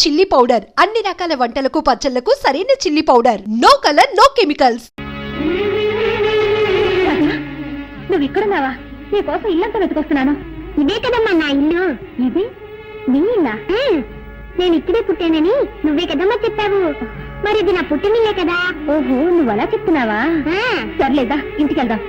Chilli powder అన్ని రకాల వంటలకు పచ్చళ్లకు సరైన chilli powder. No colour no chemicals. నువ్వు ఇక్కడున్నావా? నీ కోసం ఇల్లంతా వెతుకొస్తున్నాను. ఇదే కదమ్మా నా ఇల్లు. ఇది నీ ఇల్లా? నేను ఇక్కడే పుట్టానని నువ్వే కదమ్మా చెప్పావు. మరి ఇది నా పుట్టినిల్లే కదా. ఓహో, నువ్వు అలా చెప్తున్నావా? సర్లేదా, ఇంటికి వెళ్దాం.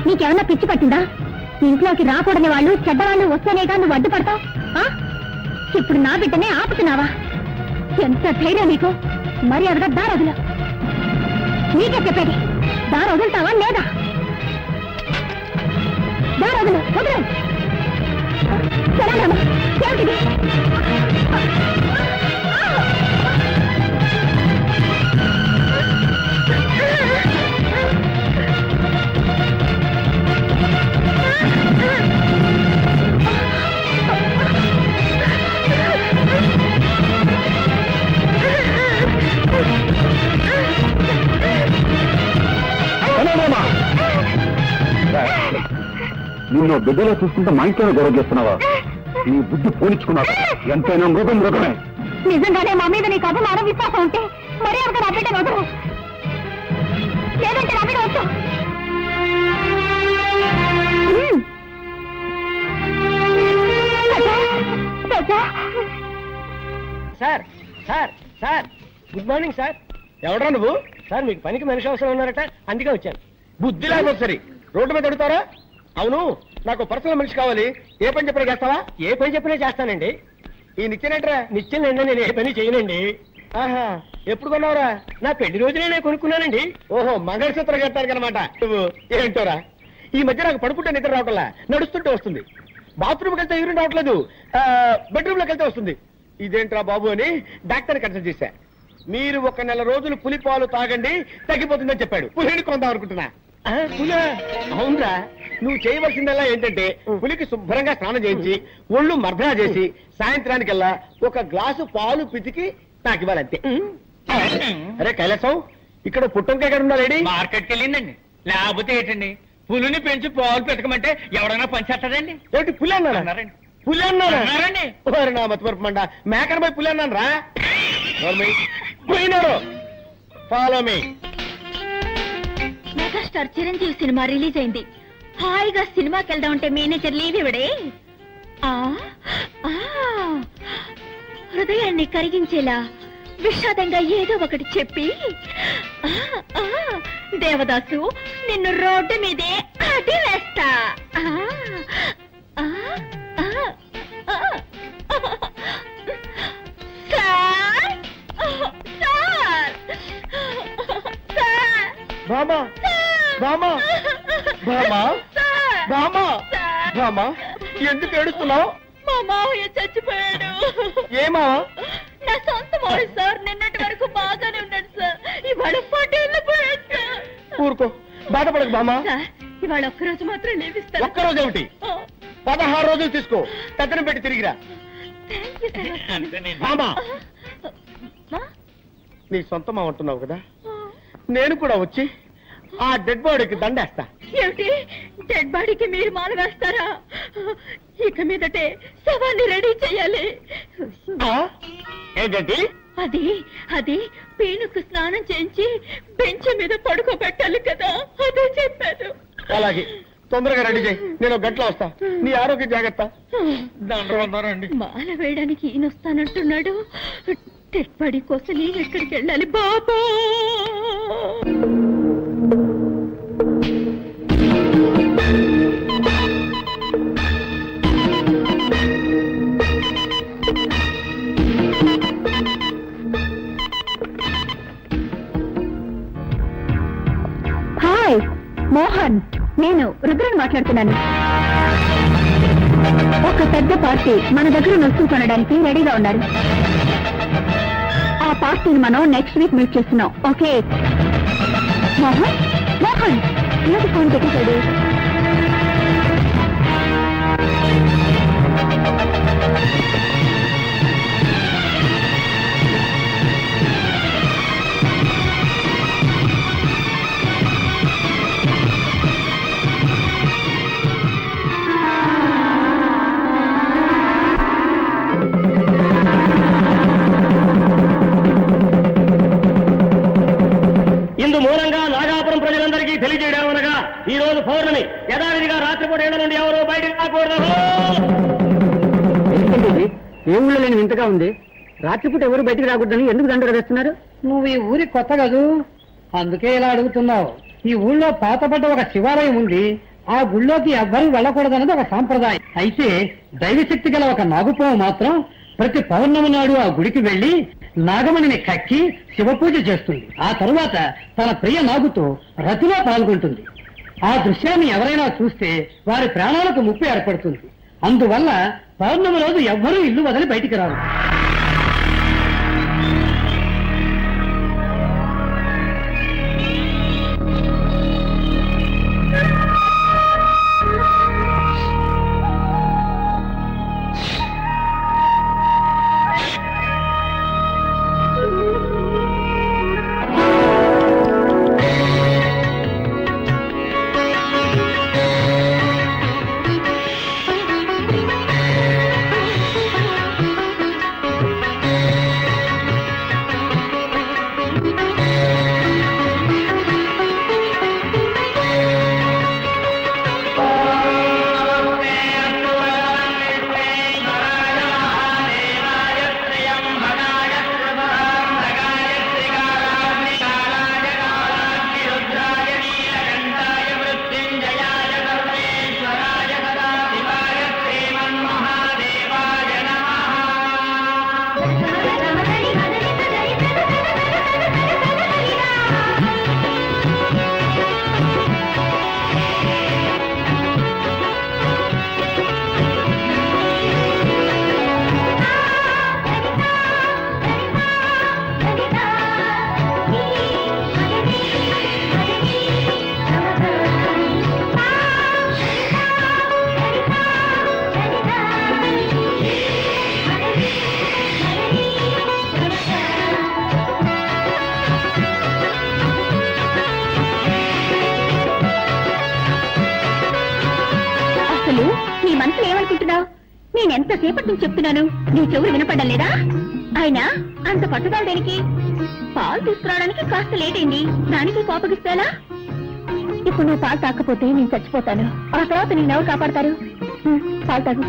నీకేమన్నా పిచ్చి పట్టిందా? ఇంట్లోకి రాకూడని వాళ్ళు చెడ్డవాళ్ళు వస్తేనేగా నువ్వు అడ్డుపడతావు. ఇప్పుడు నా బిడ్డనే ఆపుతున్నావా? ఎంత ధైర్యం నీకు? మర్యాదగా దారొదులు. నీకే చెప్పేది, దారొదులుతావా లేదా? దారొదులు, వదులు. సరేనమ్మా, ఏమిటిది? నిన్ను బిడ్డలో చూసుకుంటే మా ఇంట్లోనే గొడవ చేస్తున్నావా? నీ బుద్ధి పోనిచ్చుకున్నావు. ఎంతైనా మృగం మృగమే. నిజంగానే మా మీద నీకు అభిమానం విశ్వాసం ఉంటే మరీ అంత నా బిడ్డ వదరు, లేదంటే నా బిడ్డ వచ్చు. Sir sir sir good morning sir. ఎవడ్రా నువ్వు? సార్ మీకు పనికి మనిషి అవసరం ఉన్నారట, అందుకే వచ్చాను. బుద్ధి లేకపోతే సరే రోడ్డు మీద అడుగుతారా? అవును, నాకు పర్సనల్ మనిషి కావాలి. ఏ పని చెప్పినా చేస్తావా? ఏ పని చెప్పినా చేస్తానండి. ఈ నిత్యనేంట్రా? నిత్యం నేను ఏ పని చేయనండి. ఆహా, ఎప్పుడు కొన్నావురా? నా పెళ్లి రోజునే నేను కొనుక్కున్నానండి. ఓహో, మంగళసూత్రం కట్టాను అనమాట. నువ్వు ఏంటోరా, ఈ మధ్య నాకు పడుకుంటే నిద్ర రావట్లా, నడుస్తుంటే వస్తుంది. బాత్రూమ్కి వెళ్తే యూరిన్ రావట్లేదు, బెడ్రూమ్ లోకి వెళ్తే వస్తుంది. ఇదేంట్రా బాబు అని డాక్టర్ కన్సల్ట్ చేశా. మీరు 1 నెల రోజులు పులిపాలు తాగండి, తగ్గిపోతుందని చెప్పాడు. పులిని కొందాం అనుకుంటున్నా. పులా? అవునరా, నువ్వు చేయవలసిందల్లా ఏంటంటే పులికి శుభ్రంగా స్నానం చేయించి ఒళ్ళు మర్దనా చేసి సాయంత్రానికల్లా 1 గ్లాసు పాలు పితికి నాకు ఇవ్వాలంతే. అరే కైలాసం, ఇక్కడ పుట్టంకాయ ఎక్కడ ఉండాలి? మార్కెట్కి వెళ్ళిందండి. లేకపోతే ఏంటండి, పులిని పెంచి పాలు పెట్టకమంటే ఎవడైనా పనిచేస్తాడండి? ఏంటి పులి అన్నారండి? పులి అన్నారండి? నా మతిమరపు మండ, మేకన పోయి పులి అన్నాను రా. పోయినారు. Follow me. Megastar Chiranjeevi cinema release అయింది. హాయిగా సినిమాకి వెళ్దాం అంటే మేనేజర్ లీవ్ ఇవ్వడే. హృదయాన్ని కరిగించేలా విషాదంగా ఏదో ఒకటి చెప్పి, దేవదాసు నిన్ను రోడ్డు మీదే అడి వేస్తా. బామా బామా బామా బామా బామా, ఎందుకు ఏడుస్తున్నావు? మా మావయ్య చచ్చిపోయాడు. ఏమా? నా సొంత మావయ్య సార్. నిన్నటి వరకు బాగానే ఉన్నాడు సార్, ఇవాళ పటేళ్ళు పోయాడు సార్. ఊరుకో, బాధపడకు బామా. ఇవాళ ఒక్కరోజు మాత్రం లేవిస్తాను. ఒక్కరోజు ఏమిటి, 16 రోజులు తీసుకో, తగ్గన పెట్టి తిరిగిరా. బామా, నీ సొంతమా అంటున్నావు కదా, నేను కూడా వచ్చి ఆ డెడ్ బాడీకి దండేస్తా. ఏమిటి, డెడ్ బాడీకి మీరు మాల వేస్తారా? ఇక మీదటే శవాన్ని రెడీ చెయ్యాలి. ఏంటంటే అది అది పీనుకు స్నానం చేయించి బెంచ్ మీద పడుకోబెట్టాలి కదా, అదే చెప్పాను. అలాగే, తొందరగా రెడీ చేయి, నేను 1 గంటలో వస్తా. నీ ఆరోగ్యం జాగ్రత్త. మాల వేయడానికి ఈయన వస్తానంటున్నాడు. డెడ్ బాడీ కోసం నేను ఎక్కడికి వెళ్ళాలి బాబా? హాయ్ మోహన్, నేను రుద్రని మాట్లాడుతున్నాను. ఒక పెద్ద పార్టీ మన దగ్గర వస్తువు కొనడానికి రెడీగా ఉన్నారు. సినిమాను నెక్స్ట్ వీక్ మీట్ చేస్తున్నాం. ఓకే మోహన్, మోహన్ ఎందుకు ఫోన్ పెట్టేశాడు? ఇందు మూలంగా నాగాపురం ప్రజలందరికీ తెలియజేయడమనగా ఈ రోజు పౌర్ణమి యథావిధిగా రాత్రిపూట ఇళ్ల నుండి ఎవరో బయటకు రాకూడదు. ఏ ఊళ్ళో లేని వింతగా ఉంది. రాత్రిపూట ఎవరు బయటికి రాకూడదని ఎందుకు దండలు వేస్తున్నారు? నువ్వు ఈ ఊరి కొత్త కదూ, అందుకే ఇలా అడుగుతున్నావు. ఈ ఊళ్ళో పాతపడ్డ ఒక శివాలయం ఉంది. ఆ గుళ్ళోకి ఎవ్వరూ వెళ్ళకూడదన్నది ఒక సాంప్రదాయం. అయితే దైవశక్తి గల ఒక నాగుపాము మాత్రం ప్రతి పౌర్ణమి నాడు ఆ గుడికి వెళ్లి నాగమణిని కక్కి శివపూజ చేస్తుంది. ఆ తరువాత తన ప్రియ నాగుతో రతిలో పాల్గొంటుంది. ఆ దృశ్యాన్ని ఎవరైనా చూస్తే వారి ప్రాణాలకు ముప్పు ఏర్పడుతుంది. అందువల్ల పౌర్ణమి రోజు ఎవ్వరూ ఇల్లు వదిలి బయటికి రారు. నేనెంతసేపటి నుంచి చెప్తున్నాను, నీ చెవులు వినపడ్డం లేదా? ఆయన అంత పట్టుదల దేనికి? పాలు తీసుకురావడానికి కాస్త లేట్ అయింది, దానికి కోపగిస్తాలా? ఇప్పుడు నువ్వు పాలు తాకపోతే నేను చచ్చిపోతాను. ఆ తర్వాత నేను ఎవరు కాపాడతారు? పాలు తాగు.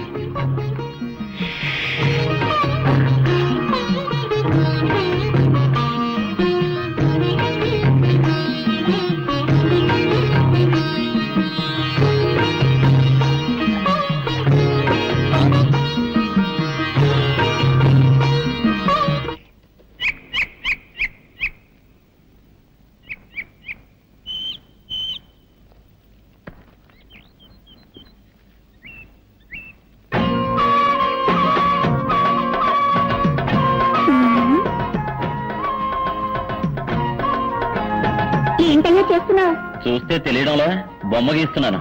ఏంటయ్యా చేస్తున్నావు? చూస్తే తెలియడంలో బొమ్మ గీస్తున్నాను.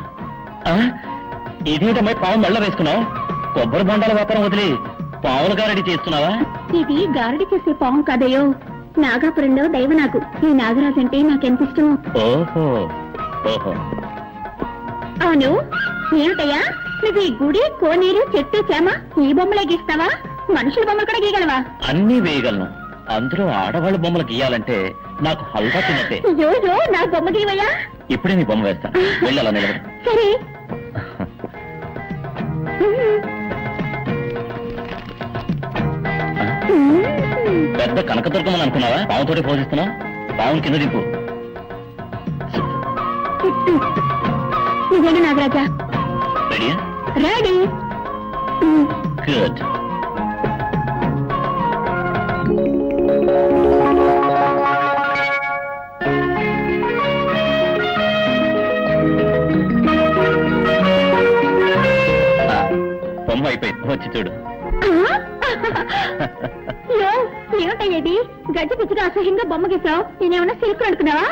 ఇదేంటమ్మాయి పాము మెళ్ళ వేసుకున్నావు? కొబ్బరి బొండాల వ్యాపారం వదిలి పావుల గారడి చేస్తున్నావా? ఇది గారడి చేసే పాము కాదయ్యో, నాగాపురంలో దైవనాగు. ఈ నాగరాజు అంటే నాకెంత ఇష్టమో. ఓహో ఓహో. అవును, ఏమిటయ్యా నువ్వు ఈ గుడి, కోనేరు, చెట్టు, చేమ ఈ బొమ్మలే గీస్తావా? మనుషుల బొమ్మలు కూడా గీయగలవా? అన్నీ వేయగలను. అందులో ఆడవాళ్ళ బొమ్మలు గీయాలంటే నాకు హల్వా తిన్నట్టే. అయ్యో, నా బొమ్మ గీవయ్యా. ఇప్పుడే నీ బొమ్మ వేస్తాను, వెళ్ళి అలా నిలబడి. సరే. పెద్ద కనకదుర్గమని అనుకున్నావా? పావుతోటి పోషిస్తున్నావు. పావుని కింద దింపు. నిజంగా నాగరాజా? రెడీయా? రెడీ. గుడ్. బొమ్మ అయిపోయింది, వచ్చి చూడు. ఏమిటయ్యేది గడ్డి పిచ్చుగా అసహ్యంగా బొమ్మ గీసావు నేనేమన్నా సిల్క్ అనుకున్నావా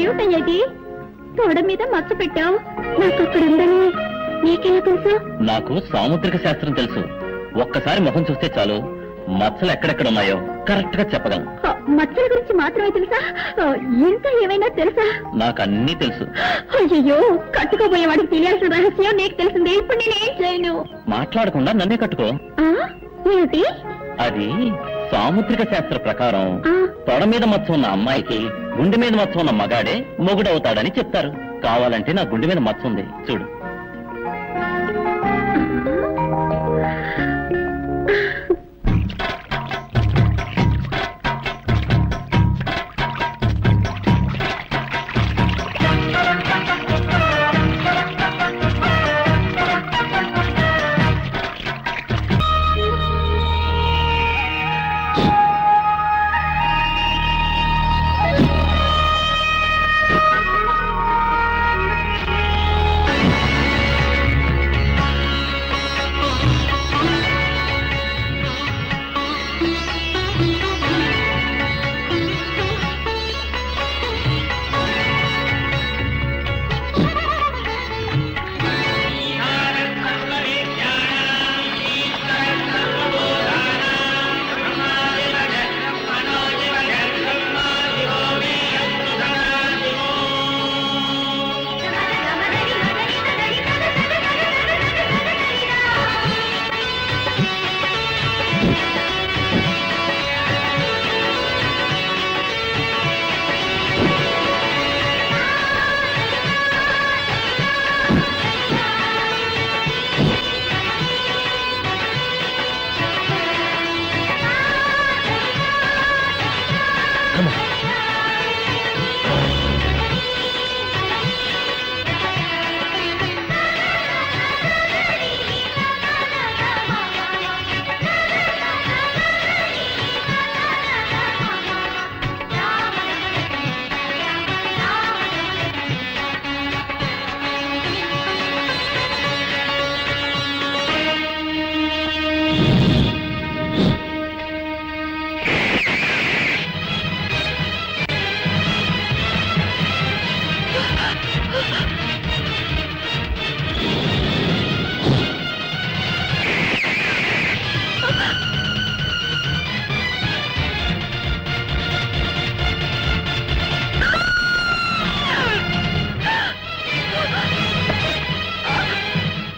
ఏమిటయ్యేది తోడ మీద మచ్చ పెట్టావు నాకు అక్కడ ఉందని నీకెలా తెలుసు నాకు సాముద్రిక శాస్త్రం తెలుసు. ఒక్కసారి ముఖం చూస్తే చాలు మచ్చలు ఎక్కడెక్కడ ఉన్నాయో కరెక్ట్ గా చెప్పగలను. మచ్చల గురించి మాత్రమే తెలుసా ఇంకా ఏమైనా తెలుసా నాకు అన్నీ తెలుసు. అయ్యో కట్టుకోబోయేవాడికి తెలియాల్సిన రహస్యం నీకు తెలిసిందే. ఇప్పుడు నేనేం చేయను. మాట్లాడకుండా నన్నే కట్టుకో. ఏమిటి అది సాముద్రిక శాస్త్ర ప్రకారం తొడ మీద మచ్చ ఉన్న అమ్మాయికి గుండె మీద మచ్చ ఉన్న మగాడే మొగుడవుతాడని చెప్తారు. కావాలంటే నా గుండె మీద మచ్చ ఉంది చూడు.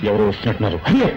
ఎవరు వస్తున్నట్టున్నారు? అయ్యో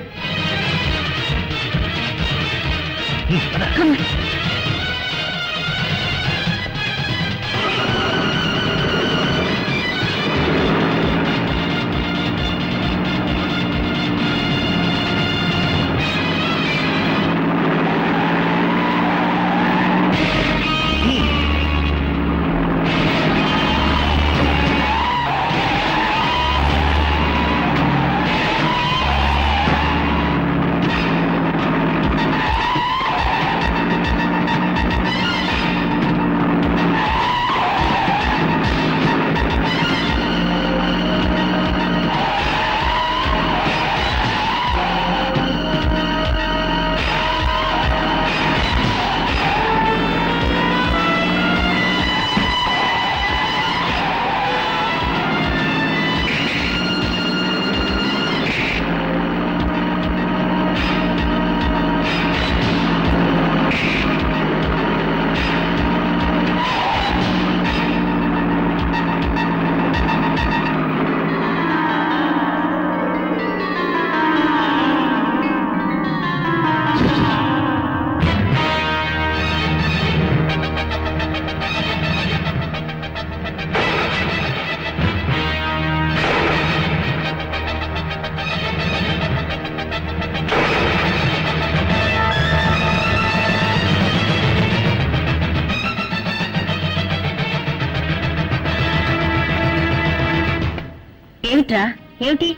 ఏమిట్రా ఏమిటి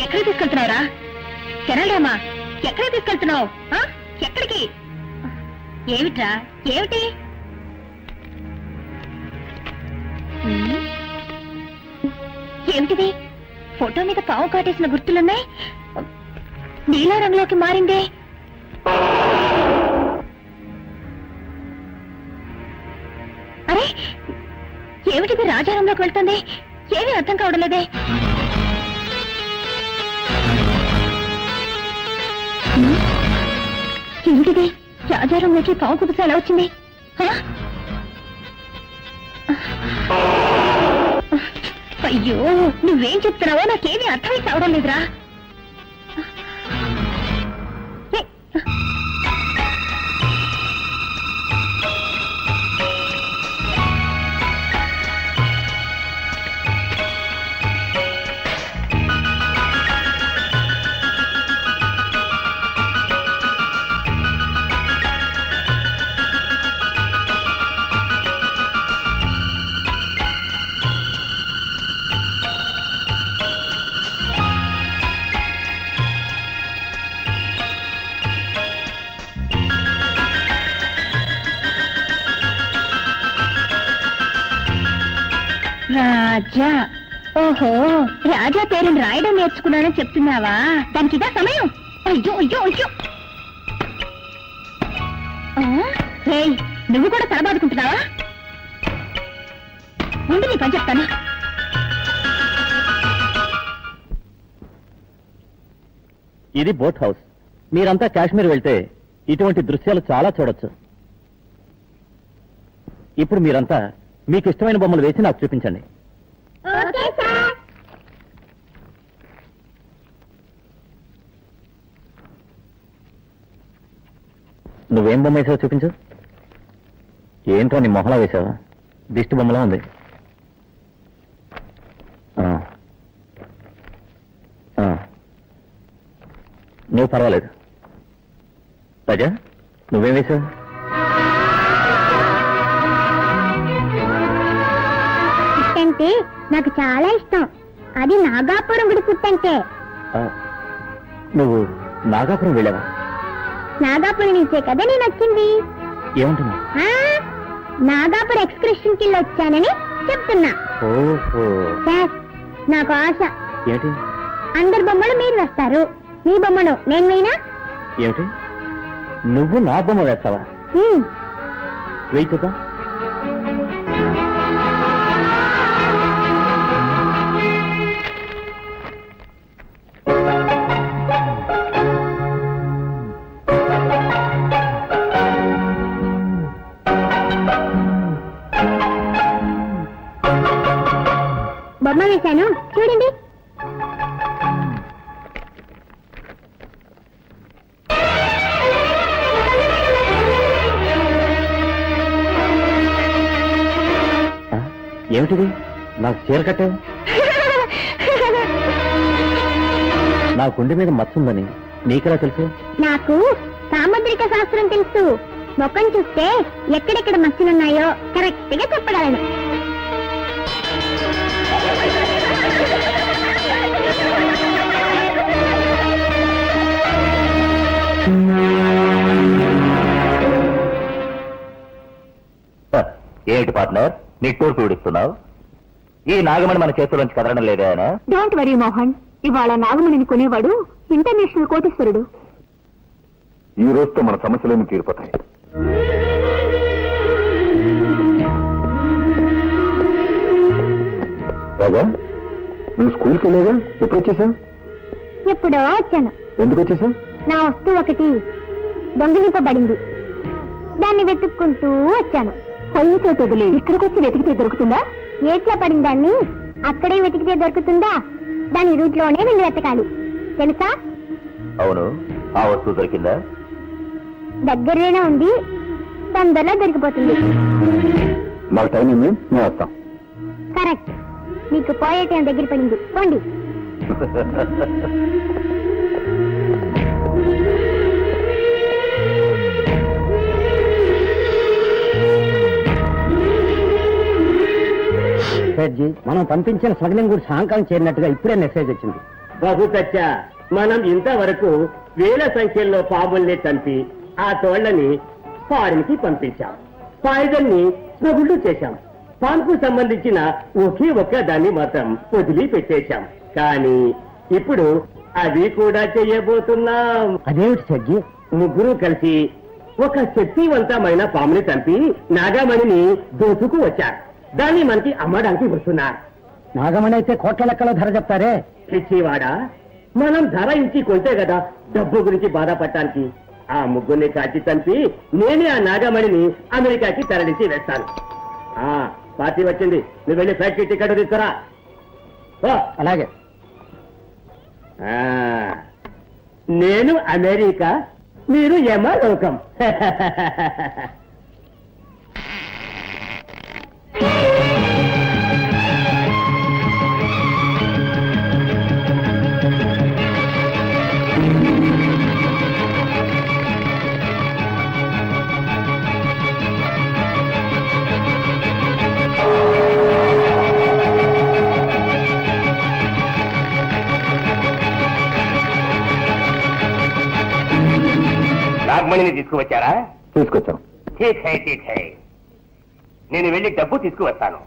ఎక్కడికి తీసుకెళ్తున్నావురా కెనడామా ఎక్కడికి తీసుకెళ్తున్నావు ఎక్కడికి ఏమిట్రా ఏమిటి ఏమిటిది ఫోటో మీద పావు కాటేసిన గుర్తులున్నాయి నీలా రంగులోకి మారిందే. అరే ఏమిటిది రాజారంలోకి వెళ్తుంది? ఏమీ అర్థం కావడం లేదే. ఏమిటిది రాజారంలోకి పావు కుదుస ఎలా వచ్చింది? అయ్యో నువ్వేం చెప్తున్నావో నాకేమీ అర్థమై కావడం లేదురా. రాజా, ఓహో రాజా పేరుని రాయడం నేర్చుకున్నానని చెప్తున్నావా? దానికి ఇదా సమయం? అయ్యో అయ్యో అయ్యో. రేయ్, నువ్వు కూడా తలబాదుకుంటున్నావా? ముందు నీ పని చెప్తాను. ఇది బోట్ హౌస్. మీరంతా కాశ్మీర్ వెళ్తే ఇటువంటి దృశ్యాలు చాలా చూడొచ్చు. ఇప్పుడు మీరంతా మీకు ఇష్టమైన బొమ్మలు వేసి నాకు చూపించండి. నువ్వేం బొమ్మ వేసావో చూపించు. ఏంటో నీ మొహలా వేసావా? దిష్టి బొమ్మలా ఉంది. నువ్వు పర్వాలేదు. రాజా, నువ్వేం వేసావు? పుట్టంటే నాకు చాలా ఇష్టం. అది నాగాపురం గుడి పుట్టంటే. నువ్వు నాగాపురం వెళ్ళావా? నాగాపురం నుంచే కదా నేను వచ్చింది. ఏమంటున్నా? నాగాపురం ఎక్స్కర్షన్ కి వచ్చానని చెప్తున్నా. ఓహో, సార్ నాకు ఆశ. ఏంటి? అందరి బొమ్మలు మీరు వేస్తారు, మీ బొమ్మను నేను వేయనా? ఏమిటి, నువ్వు నా బొమ్మ వేస్తావా? వెయ్యి చూద్దాం. బొమ్మ వేశాను చూడండి. ఏమిటిది? నాకు చీర కట్టావు. నా గుండె మీద మచ్చ ఉందని నీకెలా తెలుసు? నాకు సాముద్రిక శాస్త్రం తెలుసు. మొక్కం చూస్తే ఎక్కడెక్కడ మచ్చలున్నాయో కరెక్ట్ గా చెప్పగలను. ఏమిటి పార్ట్నర్, నీ టూర్ పీడిస్తున్నావు? ఈ నాగమణి మన చేతుల్లోంచి కదలడం లేదా? డోంట్ వరీ మోహన్, ఇవాళ నాగమణిని కొనేవాడు ఇంటర్నేషనల్ కోటీశ్వరుడు. ఈ రోజుతో మన సమస్యలేమి తీరిపోతాయి. రాజా, నువ్వు స్కూల్కి వెళ్ళేగా? ఎప్పుడు వచ్చేసావు? ఎప్పుడో వచ్చాను. ఎందుకు వచ్చేసావు? నా వస్తువు ఒకటి దొంగిలింపబడింది. దాన్ని వెతుక్కుంటూ వచ్చాను. పొయ్యి చోటులే ఇక్కడికి వచ్చి వెతికితే దొరుకుతుందా? ఏట్లా పడిన దాన్ని అక్కడే వెతికితే దొరుకుతుందా? దాని రూట్లోనే వెళ్ళి వెతకాలి, తెలుసా? అవును, ఆ వస్తువు దొరికిందా? దగ్గరనే ఉంది, తొందరలో దొరికిపోతుంది. మాకు టైం ఉంది, మేము వస్తాం. కరెక్ట్, మీకు పోయే టైం దగ్గర పడింది. పోండి. మనం పంపించిన స్మగ్లింగ్ గురించి హాంకాంగ్ చేరినట్టుగా ఇప్పుడే మెసేజ్ వచ్చింది. బాబు సత్య, మనం ఇంతవరకు వేల సంఖ్యలో పాముల్ని చంపి ఆ తోళ్లని ఫారిన్ కి పంపించాం. పాయిజన్ ని స్మగుళ్ళు చేశాం. పాన్కు సంబంధించిన ఒకే ఒక్క దాన్ని మాత్రం వదిలి పెట్టేశాం. కానీ ఇప్పుడు అది కూడా చెయ్యబోతున్నాం. అదేమిటి సజ్జి? ముగ్గురు కలిసి ఒక శక్తివంతమైన పాముని చంపి నాగమణిని దోచుకు వచ్చారు. దాన్ని మనకి అమ్మడానికి వస్తున్నారు. నాగమణి అయితే కోట్ల లెక్కలో ధర చెప్తారే. పిచ్చివాడా, మనం ధర ఇచ్చి కొంటే కదా డబ్బు గురించి బాధపడటానికి. ఆ ముగ్గురిని కాచి చంపి నేనే ఆ నాగమణిని అమెరికాకి తరలించి వేస్తాను. పార్టీ వచ్చింది, నువ్వు వెళ్ళి ఫ్యాక్టరీ టికెట్ తీసుకురా. అలాగే. నేను అమెరికా, మీరు యమలోకం. నాగమణిని తీసుకువచ్చారా? తీసుకొచ్చాం. ఠీక్ హై. నేను వెళ్ళి డబ్బు తీసుకువస్తాను.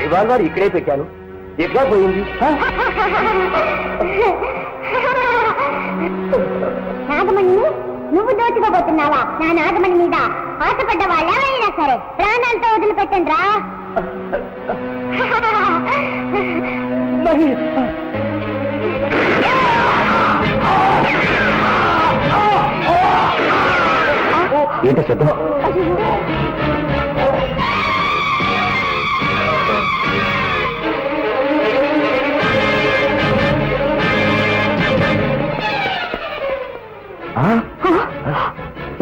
రివాల్వర్ ఇక్కడే పెట్టాను, ఎట్లా పోయింది? నాగమణి నువ్వు దోచుకోబోతున్నావా? నా నాగమణి మీద ఆశపడ్డ వాళ్ళ అయినా సరే ప్రాణాలతో వదిలిపెట్టండి రా. ఏంటి శబ్దం?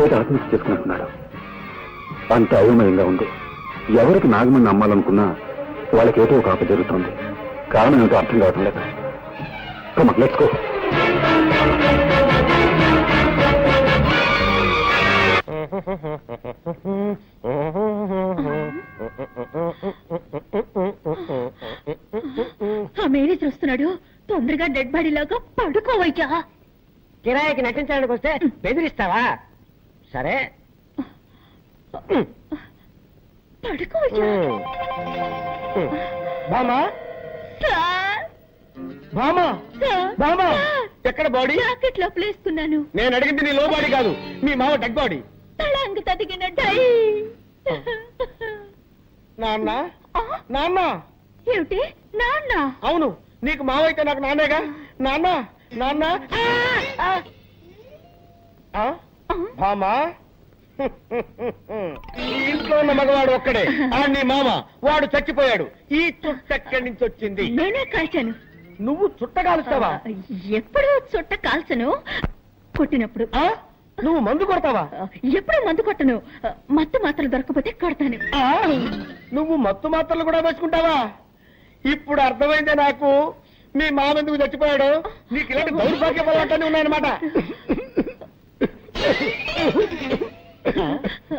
ఏదో ఆత్మహత్య చేసుకున్నట్టున్నాడు. అంత అయోమయంగా ఉంది. ఎవరికి నాగమణి నమ్మాలనుకున్నా వాళ్ళకి ఏదో ఒక ఆప జరుగుతుంది. కారణం ఏంటో అర్థం కావటం లేదు. Let's go. ఆ మేనేజర్ వస్తున్నాడు, తొందరగా డెడ్ బాడీ లాగా పడుకోవయ్యా. కిరాయికి నటించడానికి వస్తే బెదిరిస్తావా? సరే పడుకోవయ్యా. బామా, బామా, బామా, ఎక్కడ బాడీ? జాకెట్ లోపల వేసుకున్నాను. నేను అడిగింది నీ లో బాడీ కాదు, మీ మామ డెడ్ బాడీ. తలాంగు తదిగిన డై. నాన్న, నాన్న. ఏమిటి నాన్న? అవును, నీకు మావ అయితే నాకు నాన్నేగా. నాన్న, నాన్న. బామా, ఈ ఇంట్లో ఉన్న మగవాడు ఒక్కడే, నీ మామ. వాడు చచ్చిపోయాడు. ఈ చుట్ట ఎక్కడి నుంచి వచ్చింది? నేనే కాల్చాను. నువ్వు చుట్ట కాలుస్తావా? ఎప్పుడు చుట్ట కాల్చను, కొట్టినప్పుడు. నువ్వు మందు కొడతావా? ఎప్పుడు మందు కొట్టను. మత్తు మాత్రలు దొరకపోతే కొడతాను. నువ్వు మత్తు మాత్రలు కూడా వేసుకుంటావా? ఇప్పుడు అర్థమైందే నాకు మీ మామ ఎందుకు చచ్చిపోయాడు. నీకు ఇలాంటి దౌర్భాగ్య పదార్థాన్ని ఉన్నాయన్నమాట.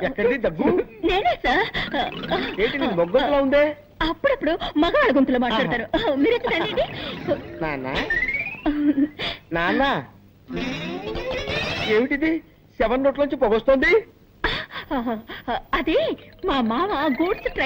ఎక్కడిది దగ్గు? నేనే సార్. ఏంటి నీ మొగ్గలా ఉందే? అప్పుడప్పుడు మగవాళ్ళ గొంతులో మాట్లాడతారు. మీరు తండ్రి. నాన్న, నాన్న, ఏమిటిది? 7 నోట్లోంచి పొగొస్తోంది. అది మా మామ గూడ్స్ ట్రైన్